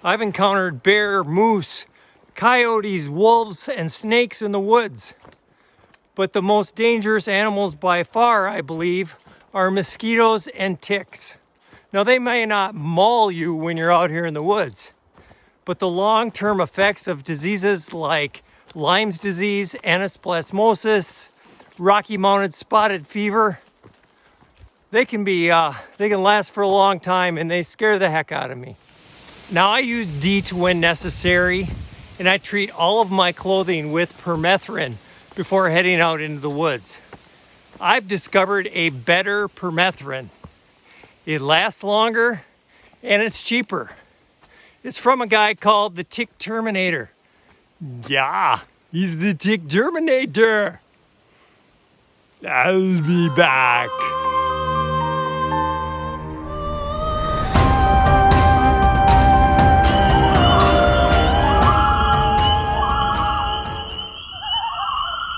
I've encountered bear, moose, coyotes, wolves, and snakes in the woods. But the most dangerous animals by far, I believe, are mosquitoes and ticks. Now, they may not maul you when you're out here in the woods, but the long-term effects of diseases like Lyme's disease, anaplasmosis, Rocky Mountain spotted fever, they can last for a long time, and they scare the heck out of me. Now, I use DEET when necessary, and I treat all of my clothing with permethrin before heading out into the woods. I've discovered a Better Permethrin. It lasts longer and it's cheaper. It's from a guy called the Tick Terminator. Yeah, he's the Tick Terminator. I'll be back.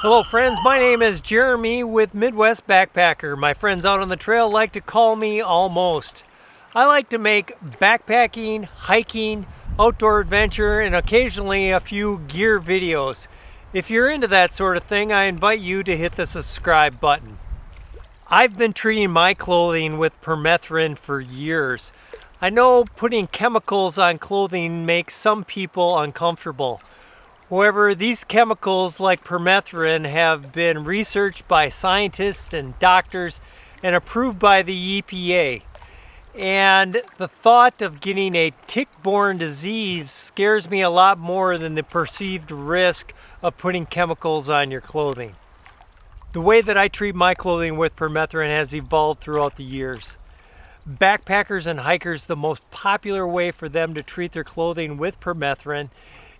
Hello friends, my name is Jeremy with Midwest Backpacker. My friends out on the trail like to call me Almost. I like to make backpacking, hiking, outdoor adventure, and occasionally a few gear videos. If you're into that sort of thing, I invite you to hit the subscribe button. I've been treating my clothing with permethrin for years. I know putting chemicals on clothing makes some people uncomfortable. However, these chemicals like permethrin have been researched by scientists and doctors and approved by the EPA. And the thought of getting a tick-borne disease scares me a lot more than the perceived risk of putting chemicals on your clothing. The way that I treat my clothing with permethrin has evolved throughout the years. Backpackers and hikers, the most popular way for them to treat their clothing with permethrin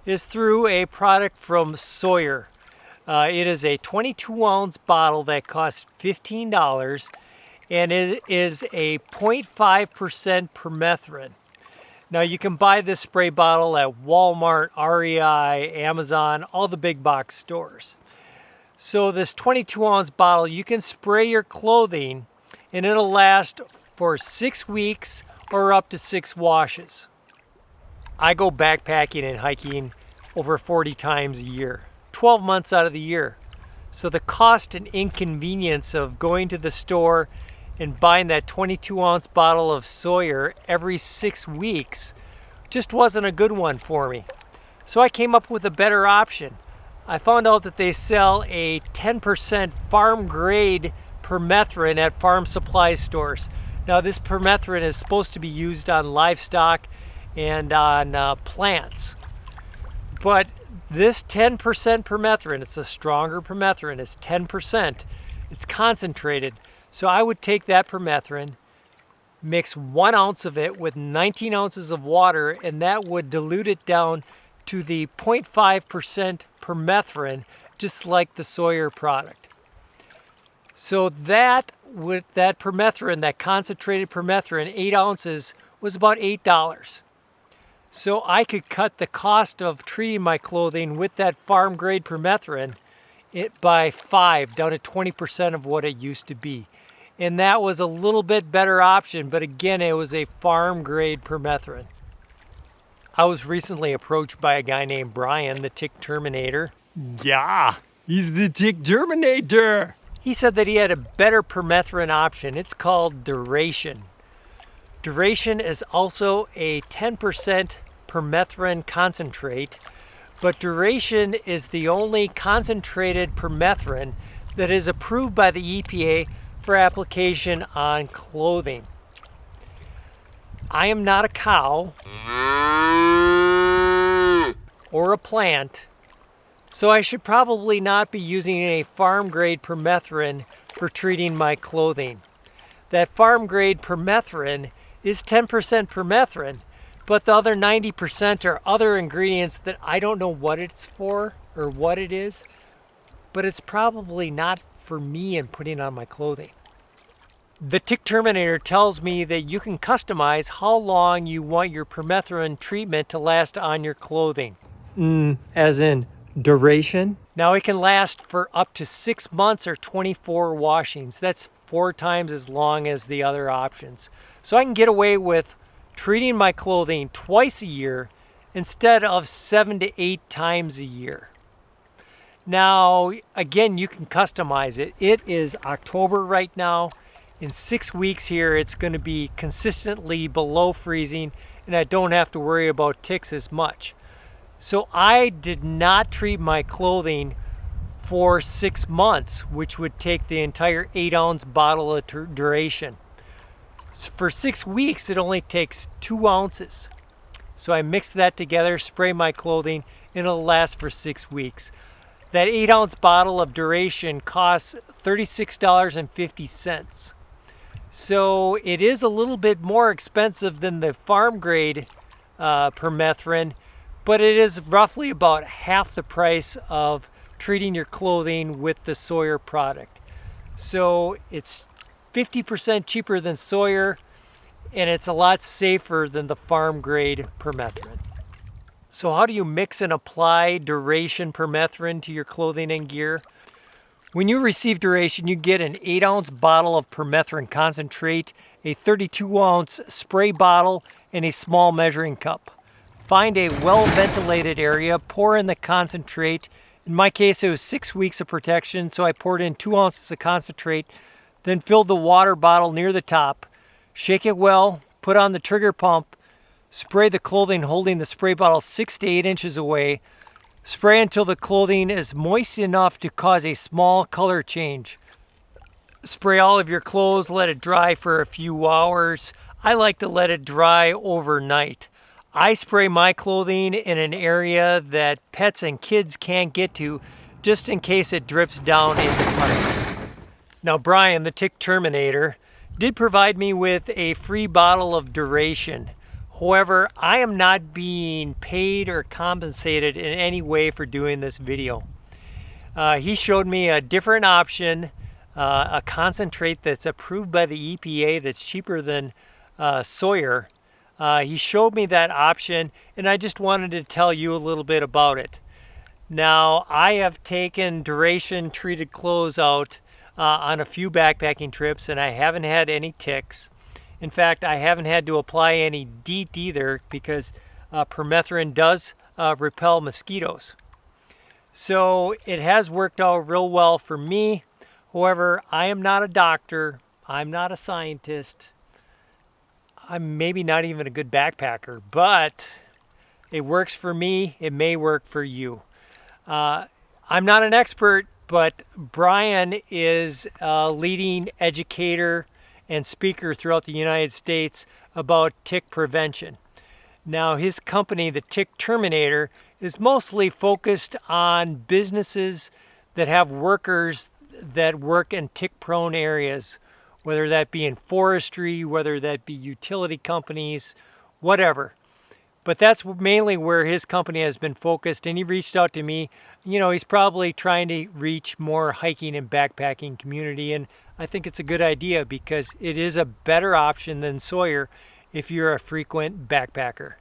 is through a product from Sawyer. It is a 22-ounce bottle that costs $15, and it is a 0.5% permethrin. Now, you can buy this spray bottle at Walmart, REI, Amazon, all the big box stores. So this 22-ounce bottle, you can spray your clothing, and it'll last for 6 weeks or up to 6 washes. I go backpacking and hiking over 40 times a year, 12 months out of the year. So the cost and inconvenience of going to the store and buying that 22-ounce bottle of Sawyer every 6 weeks just wasn't a good one for me. So I came up with a better option. I found out that they sell a 10% farm-grade permethrin at farm supply stores. Now, this permethrin is supposed to be used on livestock and on plants. But this 10% permethrin, it's a stronger permethrin, it's 10%. It's concentrated. So I would take that permethrin, mix 1 ounce of it with 19 ounces of water, and that would dilute it down to the 0.5% permethrin, just like the Sawyer product. So that with that permethrin, that concentrated permethrin, 8 ounces, was about $8. So I could cut the cost of treating my clothing with that farm grade permethrin by 5, down to 20% of what it used to be. And that was a little bit better option, but again, it was a farm grade permethrin. I was recently approached by a guy named Brian, the Tick Terminator. Yeah, he's the Tick Terminator. He said that he had a better permethrin option. It's called Duration. Duration is also a 10% permethrin concentrate, but Duration is the only concentrated permethrin that is approved by the EPA for application on clothing. I am not a cow or a plant, so I should probably not be using a farm-grade permethrin for treating my clothing. That farm-grade permethrin is 10% permethrin, but the other 90% are other ingredients that I don't know what it's for or what it is, but it's probably not for me and putting on my clothing. The Tick Terminator tells me that you can customize how long you want your permethrin treatment to last on your clothing. As in duration? Now, it can last for up to 6 months or 24 washings. That's 4 times as long as the other options. So I can get away with treating my clothing twice a year instead of 7 to 8 times a year. Now, again, you can customize it. It is October right now. In 6 weeks here, it's going to be consistently below freezing, and I don't have to worry about ticks as much. So I did not treat my clothing for 6 months, which would take the entire 8-ounce bottle of duration. For 6 weeks, it only takes 2 ounces. So I mix that together, spray my clothing, and it'll last for 6 weeks. That 8-ounce bottle of duration costs $36.50. So it is a little bit more expensive than the farm grade permethrin, but it is roughly about half the price of treating your clothing with the Sawyer product. So it's 50% cheaper than Sawyer, and it's a lot safer than the farm grade permethrin. So how do you mix and apply duration permethrin to your clothing and gear? When you receive duration, you get an 8-ounce bottle of permethrin concentrate, a 32-ounce spray bottle, and a small measuring cup. Find a well-ventilated area, pour in the concentrate. In my case, it was 6 weeks of protection, so I poured in 2 ounces of concentrate, then filled the water bottle near the top. Shake it well, put on the trigger pump, spray the clothing holding the spray bottle 6 to 8 inches away. Spray until the clothing is moist enough to cause a small color change. Spray all of your clothes, let it dry for a few hours. I like to let it dry overnight. I spray my clothing in an area that pets and kids can't get to, just in case it drips down in the pipe. Now Brian, the Tick Terminator, did provide me with a free bottle of duration. However, I am not being paid or compensated in any way for doing this video. He showed me a different option, a concentrate that's approved by the EPA that's cheaper than Sawyer. He showed me that option, and I just wanted to tell you a little bit about it. Now, I have taken duration treated clothes out on a few backpacking trips, and I haven't had any ticks. In fact, I haven't had to apply any DEET either, because permethrin does repel mosquitoes. So it has worked out real well for me. However, I am not a doctor. I'm not a scientist. I'm maybe not even a good backpacker, but it works for me. It may work for you. I'm not an expert, but Brian is a leading educator and speaker throughout the United States about tick prevention. Now, his company, the Tick Terminator, is mostly focused on businesses that have workers that work in tick-prone areas, whether that be in forestry, whether that be utility companies, whatever. But that's mainly where his company has been focused, and he reached out to me. You know, he's probably trying to reach more hiking and backpacking community, and I think it's a good idea because it is a better option than Sawyer if you're a frequent backpacker.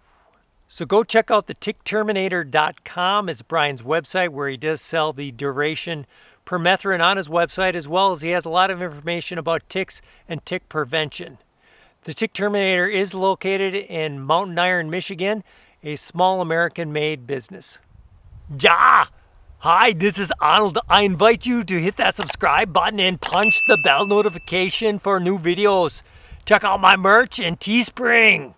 So go check out the tickterminator.com. It's Brian's website where he does sell the duration permethrin on his website, as well as he has a lot of information about ticks and tick prevention. The Tick Terminator is located in Mountain Iron, Michigan, a small American-made business. Yeah! Hi, this is Arnold. I invite you to hit that subscribe button and punch the bell notification for new videos. Check out my merch in Teespring,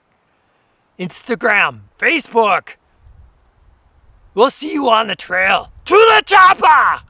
Instagram, Facebook. We'll see you on the trail. To the chopper!